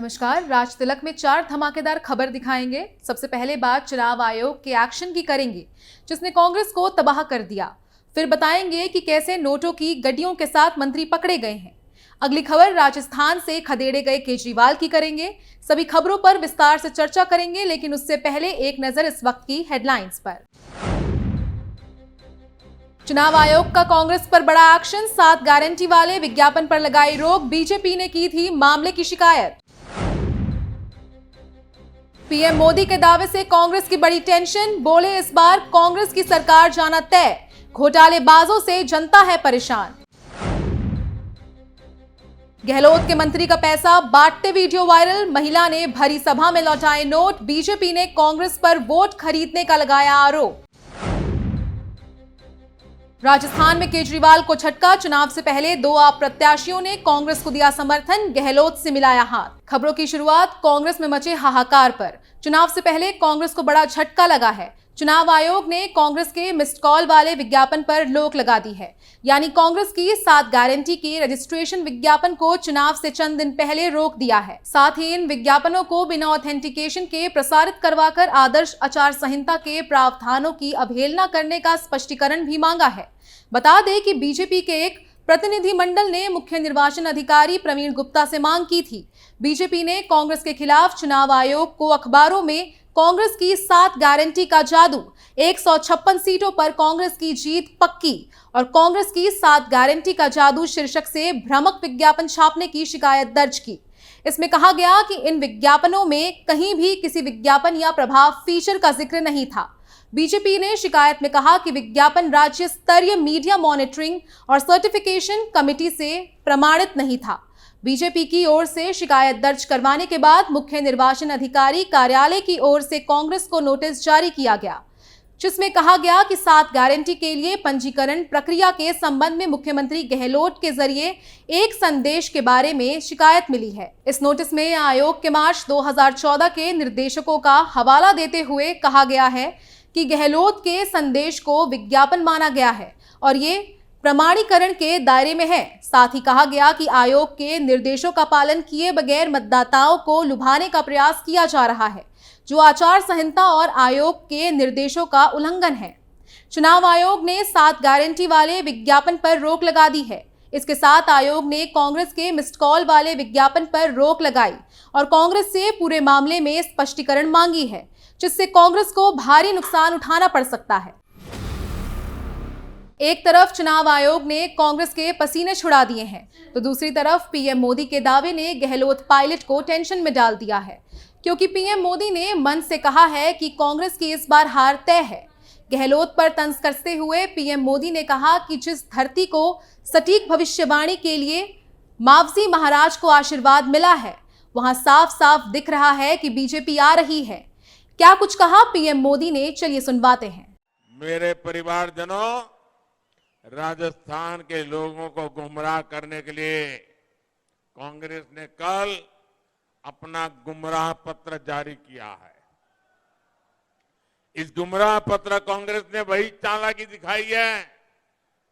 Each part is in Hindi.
नमस्कार। राज तिलक में 4 धमाकेदार खबर दिखाएंगे। सबसे पहले बात चुनाव आयोग के एक्शन की करेंगे, जिसने कांग्रेस को तबाह कर दिया। फिर बताएंगे कि कैसे नोटों की गड्डियों के साथ मंत्री पकड़े गए हैं। अगली खबर राजस्थान से खदेड़े गए केजरीवाल की करेंगे। सभी खबरों पर विस्तार से चर्चा करेंगे, लेकिन उससे पहले एक नजर इस वक्त की हेडलाइंस पर। चुनाव आयोग का कांग्रेस पर बड़ा एक्शन। 7 गारंटी वाले विज्ञापन पर लगाई रोक। बीजेपी ने की थी मामले की शिकायत। पीएम मोदी के दावे से कांग्रेस की बड़ी टेंशन। बोले इस बार कांग्रेस की सरकार जाना तय। घोटालेबाजों से जनता है परेशान। गहलोत के मंत्री का पैसा बांटते वीडियो वायरल। महिला ने भरी सभा में लौटाए नोट। बीजेपी ने कांग्रेस पर वोट खरीदने का लगाया आरोप। राजस्थान में केजरीवाल को झटका। चुनाव से पहले 2 आप प्रत्याशियों ने कांग्रेस को दिया समर्थन। गहलोत से मिलाया हाथ। खबरों की शुरुआत कांग्रेस में मचे हाहाकार पर। चुनाव से पहले कांग्रेस को बड़ा झटका लगा है। चुनाव आयोग ने कांग्रेस के मिस्ड कॉल वाले विज्ञापन पर रोक लगा दी है। यानी कांग्रेस की 7 गारंटी के रजिस्ट्रेशन विज्ञापन को चुनाव से चंद दिन पहले रोक दिया है। साथ ही इन विज्ञापनों को बिना ऑथेंटिकेशन के प्रसारित करवाकर आदर्श आचार संहिता के प्रावधानों की अवहेलना करने का स्पष्टीकरण भी मांगा है। बता दें कि बीजेपी के एक प्रतिनिधिमंडल ने मुख्य निर्वाचन अधिकारी प्रवीण गुप्ता से मांग की थी। बीजेपी ने कांग्रेस के खिलाफ चुनाव आयोग को अखबारों में कांग्रेस की 7 गारंटी का जादू, 156 सीटों पर कांग्रेस की जीत पक्की और कांग्रेस की 7 गारंटी का जादू शीर्षक से भ्रामक विज्ञापन छापने की शिकायत दर्ज की। इसमें कहा गया कि इन विज्ञापनों में कहीं भी किसी विज्ञापन या प्रभाव फीचर का जिक्र नहीं था। बीजेपी ने शिकायत में कहा कि विज्ञापन राज्य स्तरीय मीडिया मॉनिटरिंग और सर्टिफिकेशन कमेटी से प्रमाणित नहीं था। बीजेपी की ओर से शिकायत दर्ज करवाने के बाद मुख्य निर्वाचन अधिकारी कार्यालय की ओर से कांग्रेस को नोटिस जारी किया गया, जिसमें कहा गया कि 7 गारंटी के लिए पंजीकरण प्रक्रिया के संबंध में मुख्यमंत्री गहलोत के जरिए एक संदेश के बारे में शिकायत मिली है। इस नोटिस में आयोग के मार्च 2014 के निर्देशकों का हवाला देते हुए कहा गया है कि गहलोत के संदेश को विज्ञापन माना गया है और ये प्रमाणीकरण के दायरे में है। साथ ही कहा गया कि आयोग के निर्देशों का पालन किए बगैर मतदाताओं को लुभाने का प्रयास किया जा रहा है, जो आचार संहिता और आयोग के निर्देशों का उल्लंघन है। चुनाव आयोग ने 7 गारंटी वाले विज्ञापन पर रोक लगा दी है। इसके साथ आयोग ने कांग्रेस के मिस्ड कॉल वाले विज्ञापन पर रोक लगाई और कांग्रेस से पूरे मामले में स्पष्टीकरण मांगी है, जिससे कांग्रेस को भारी नुकसान उठाना पड़ सकता है। एक तरफ चुनाव आयोग ने कांग्रेस के पसीने छुड़ा दिए हैं, तो दूसरी तरफ पीएम मोदी के दावे ने गहलोत पायलट को टेंशन में डाल दिया है, क्योंकि पीएम मोदी ने मन से कहा है कि कांग्रेस की इस बार हार तय है। गहलोत पर तंज कसते हुए पीएम मोदी ने कहा कि जिस धरती को सटीक भविष्यवाणी के लिए मावजी महाराज को आशीर्वाद मिला है, वहां साफ साफ दिख रहा है कि बीजेपी आ रही है। क्या कुछ कहा पीएम मोदी ने, चलिए सुनवाते हैं। मेरे परिवारजनों, राजस्थान के लोगों को गुमराह करने के लिए कांग्रेस ने कल अपना गुमराह पत्र जारी किया है। इस गुमराह पत्र कांग्रेस ने वही चालाकी दिखाई है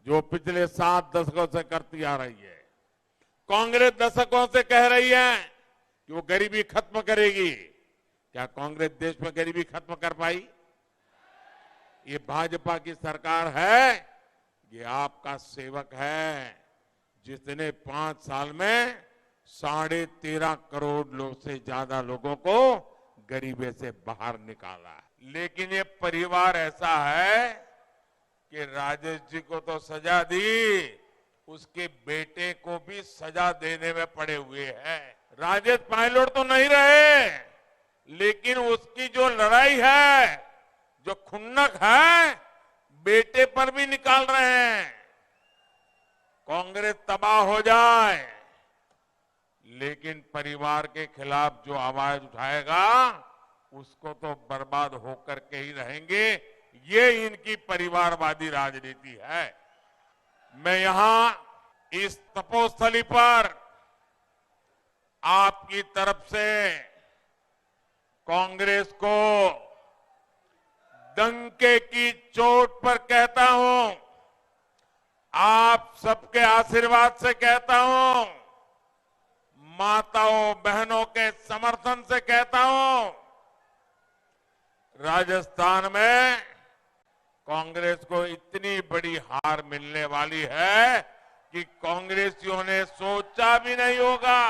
जो पिछले 7 दशकों से करती आ रही है। कांग्रेस दशकों से कह रही है कि वो गरीबी खत्म करेगी। क्या कांग्रेस देश में गरीबी खत्म कर पाई? ये भाजपा की सरकार है, ये आपका सेवक है, जिसने 5 साल में 13.5 करोड़ लोग से ज्यादा लोगों को गरीबी से बाहर निकाला है। लेकिन ये परिवार ऐसा है कि राजेश जी को तो सजा दी, उसके बेटे को भी सजा देने में पड़े हुए हैं। राजेश पायलट तो नहीं रहे, लेकिन उसकी जो लड़ाई है, जो खुन्नक है, बेटे पर भी निकाल रहे हैं। कांग्रेस तबाह हो जाए, लेकिन परिवार के खिलाफ जो आवाज उठाएगा उसको तो बर्बाद होकर के ही रहेंगे। ये इनकी परिवारवादी राजनीति है। मैं यहां इस तपोस्थली पर आपकी तरफ से कांग्रेस को डंके की चोट पर कहता हूं, आप सबके आशीर्वाद से कहता हूं, माताओं बहनों के समर्थन से कहता हूं, राजस्थान में कांग्रेस को इतनी बड़ी हार मिलने वाली है कि कांग्रेसियों ने सोचा भी नहीं होगा।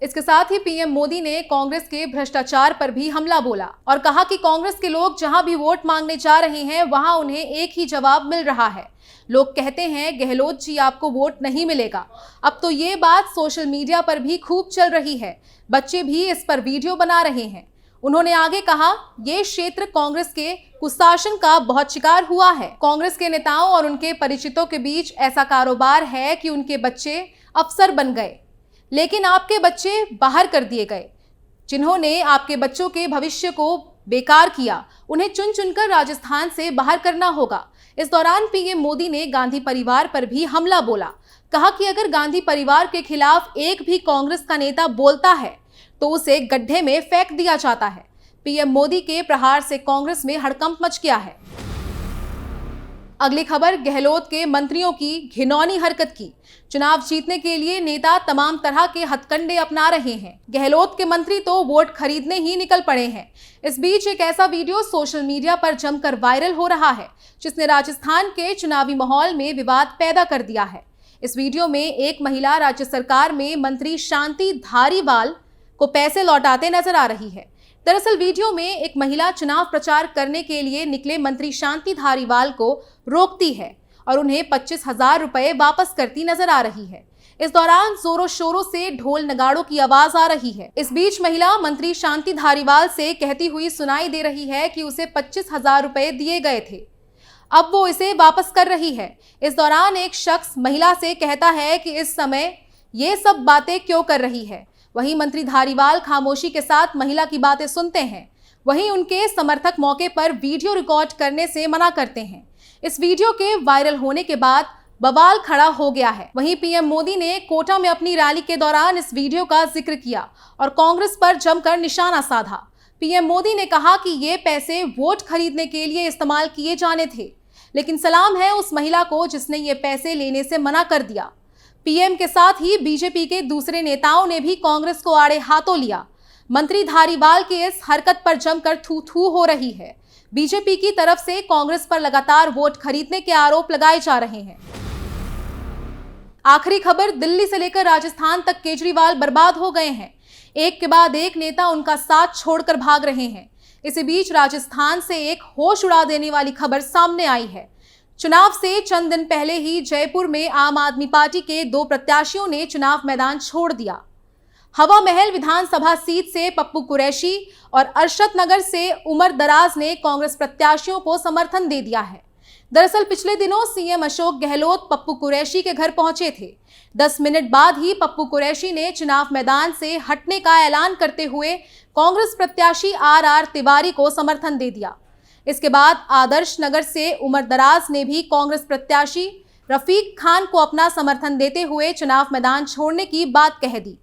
इसके साथ ही पीएम मोदी ने कांग्रेस के भ्रष्टाचार पर भी हमला बोला और कहा कि कांग्रेस के लोग जहां भी वोट मांगने जा रहे हैं वहां उन्हें एक ही जवाब मिल रहा है। लोग कहते हैं गहलोत जी आपको वोट नहीं मिलेगा। अब तो ये बात सोशल मीडिया पर भी खूब चल रही है, बच्चे भी इस पर वीडियो बना रहे हैं। उन्होंने आगे कहा, ये क्षेत्र कांग्रेस के कुशासन का बहुत शिकार हुआ है। कांग्रेस के नेताओं और उनके परिचितों के बीच ऐसा कारोबार है कि उनके बच्चे अफसर बन गए, लेकिन आपके बच्चे बाहर कर दिए गए। जिन्होंने आपके बच्चों के भविष्य को बेकार किया, उन्हें चुन चुनकर राजस्थान से बाहर करना होगा। इस दौरान पीएम मोदी ने गांधी परिवार पर भी हमला बोला। कहा कि अगर गांधी परिवार के खिलाफ एक भी कांग्रेस का नेता बोलता है तो उसे गड्ढे में फेंक दिया जाता है। पीएम मोदी के प्रहार से कांग्रेस में हड़कंप मच गया है। अगली खबर, गहलोत के मंत्रियों की घिनौनी हरकत की। चुनाव जीतने के लिए नेता तमाम तरह के हथकंडे अपना रहे हैं। गहलोत के मंत्री तो वोट खरीदने ही निकल पड़े हैं। इस बीच एक ऐसा वीडियो सोशल मीडिया पर जमकर वायरल हो रहा है जिसने राजस्थान के चुनावी माहौल में विवाद पैदा कर दिया है। इस वीडियो में एक महिला राज्य सरकार में मंत्री शांति धारीवाल को पैसे लौटाते नजर आ रही है। दरअसल वीडियो में एक महिला चुनाव प्रचार करने के लिए निकले मंत्री शांति धारीवाल को रोकती है और उन्हें 25,000 रुपए वापस करती नजर आ रही है। इस दौरान जोरों शोरों से ढोल नगाड़ों की आवाज आ रही है। इस बीच महिला मंत्री शांति धारीवाल से कहती हुई सुनाई दे रही है कि उसे 25,000 रुपए दिए गए थे, अब वो इसे वापस कर रही है। इस दौरान एक शख्स महिला से कहता है कि इस समय ये सब बातें क्यों कर रही है। वहीं मंत्री धारीवाल खामोशी के साथ महिला की बातें सुनते हैं। वहीं उनके समर्थक मौके पर वीडियो रिकॉर्ड करने से मना करते हैं। इस वीडियो के वायरल होने के बाद बवाल खड़ा हो गया है। वहीं पीएम मोदी ने कोटा में अपनी रैली के दौरान इस वीडियो का जिक्र किया और कांग्रेस पर जमकर निशाना साधा। पीएम मोदी ने कहा कि ये पैसे वोट खरीदने के लिए इस्तेमाल किए जाने थे, लेकिन सलाम है उस महिला को जिसने ये पैसे लेने से मना कर दिया। पीएम के साथ ही बीजेपी के दूसरे नेताओं ने भी कांग्रेस को आड़े हाथों लिया। मंत्री धारीवाल की इस हरकत पर जमकर थू-थू हो रही है। बीजेपी की तरफ से कांग्रेस पर लगातार वोट खरीदने के आरोप लगाए जा रहे हैं। आखिरी खबर, दिल्ली से लेकर राजस्थान तक केजरीवाल बर्बाद हो गए हैं। एक के बाद एक नेता उनका साथ छोड़कर भाग रहे हैं। इसी बीच राजस्थान से एक होश उड़ा देने वाली खबर सामने आई है। चुनाव से चंद दिन पहले ही जयपुर में आम आदमी पार्टी के 2 प्रत्याशियों ने चुनाव मैदान छोड़ दिया। हवा महल विधानसभा सीट से पप्पू कुरैशी और अरशद नगर से उमर दराज ने कांग्रेस प्रत्याशियों को समर्थन दे दिया है। दरअसल पिछले दिनों सीएम अशोक गहलोत पप्पू कुरैशी के घर पहुंचे थे। 10 मिनट बाद ही पप्पू कुरैशी ने चुनाव मैदान से हटने का ऐलान करते हुए कांग्रेस प्रत्याशी आर तिवारी को समर्थन दे दिया। इसके बाद आदर्श नगर से उमर दराज ने भी कांग्रेस प्रत्याशी रफीक खान को अपना समर्थन देते हुए चुनाव मैदान छोड़ने की बात कह दी।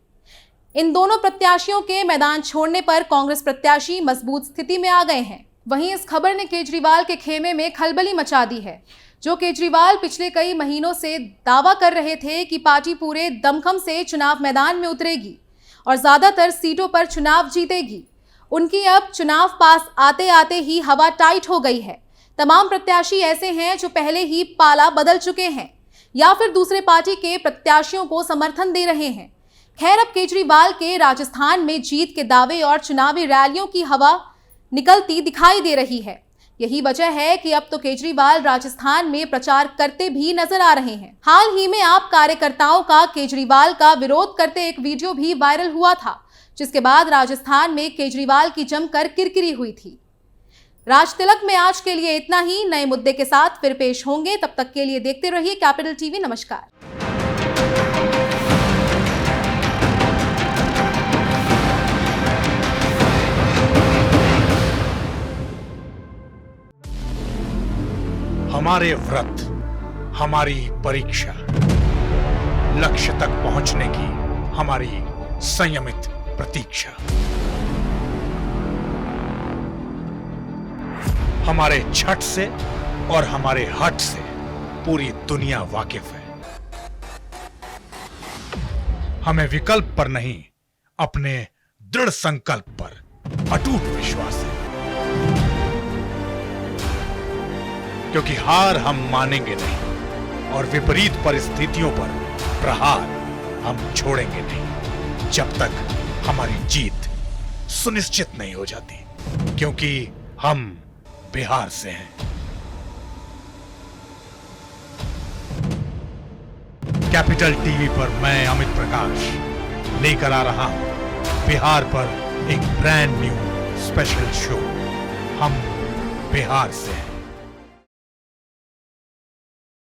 इन दोनों प्रत्याशियों के मैदान छोड़ने पर कांग्रेस प्रत्याशी मजबूत स्थिति में आ गए हैं। वहीं इस खबर ने केजरीवाल के खेमे में खलबली मचा दी है। जो केजरीवाल पिछले कई महीनों से दावा कर रहे थे कि पार्टी पूरे दमखम से चुनाव मैदान में उतरेगी और ज्यादातर सीटों पर चुनाव जीतेगी, उनकी अब चुनाव पास आते आते ही हवा टाइट हो गई है। तमाम प्रत्याशी ऐसे हैं जो पहले ही पाला बदल चुके हैं या फिर दूसरे पार्टी के प्रत्याशियों को समर्थन दे रहे हैं। खैर, अब केजरीवाल के राजस्थान में जीत के दावे और चुनावी रैलियों की हवा निकलती दिखाई दे रही है। यही वजह है कि अब तो केजरीवाल राजस्थान में प्रचार करते भी नजर आ रहे हैं। हाल ही में आप कार्यकर्ताओं का केजरीवाल का विरोध करते एक वीडियो भी वायरल हुआ था, जिसके बाद राजस्थान में केजरीवाल की जमकर किरकिरी हुई थी। राज तिलक में आज के लिए इतना ही। नए मुद्दे के साथ फिर पेश होंगे, तब तक के लिए देखते रहिए कैपिटल टीवी। नमस्कार। हमारे व्रत, हमारी परीक्षा, लक्ष्य तक पहुंचने की हमारी संयमित प्रतीक्षा। हमारे छठ से और हमारे हट से पूरी दुनिया वाकिफ है। हमें विकल्प पर नहीं अपने दृढ़ संकल्प पर अटूट विश्वास है, क्योंकि हार हम मानेंगे नहीं और विपरीत परिस्थितियों पर प्रहार हम छोड़ेंगे नहीं जब तक हमारी जीत सुनिश्चित नहीं हो जाती, क्योंकि हम बिहार से हैं। कैपिटल टीवी पर मैं अमित प्रकाश लेकर आ रहा हूं बिहार पर एक ब्रांड न्यू स्पेशल शो, हम बिहार से हैं।